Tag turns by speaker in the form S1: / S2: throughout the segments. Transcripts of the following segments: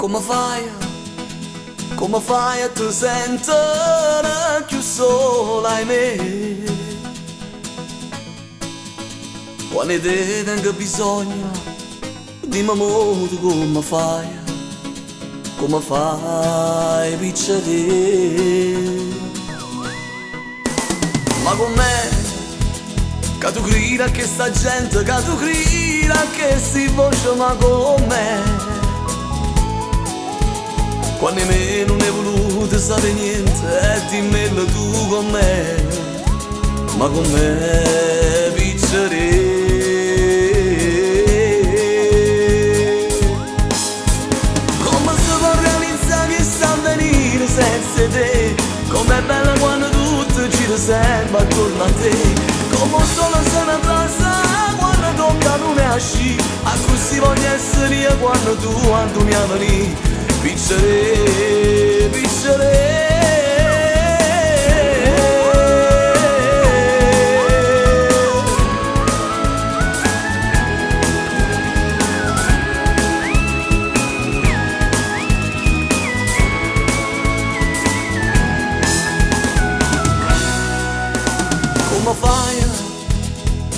S1: come fai a ti sentire più sola in me? Quando te tengo bisogno, dimmi mo tu come fai piccere? Ma con me, che tu grida che sta gente, che tu grida che si voce, ma con me quando me non è voluto sapere niente, e dimmelo tu con me, ma con me piccere. Come si può realizzare che sta a venire senza te? Com'è bella quando tutto gira sempre attorno a te. Come solo se ne passa quando tocca non è asci, a così voglio essere io quando tu mi avveni. Piccere, piccere.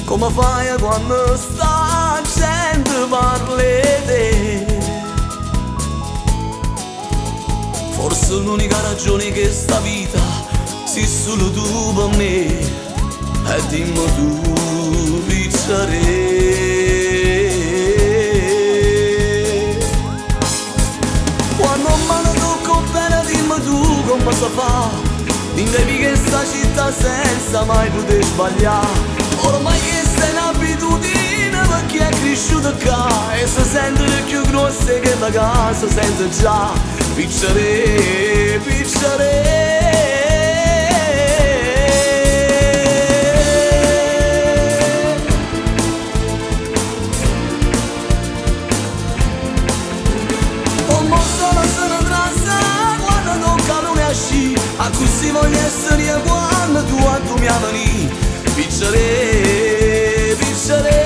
S1: Come fai quando sta gente parla di te? Forse l'unica ragione che sta vita sei solo tu per me, e dimmi tu piccere. Quando me ne tocco bene dimmi tu come si fa, dimmi che sta città senza mai poter sbagliare. Ormai che sei un'abitudine per chi è cresciuto qua, e si sentono più grosse che la casa sente già. Piccere, piccere. Come solo se ne trasa quando tocca non è asci, a così voglio essere io quando tu mi avveni. Piccere, piccere.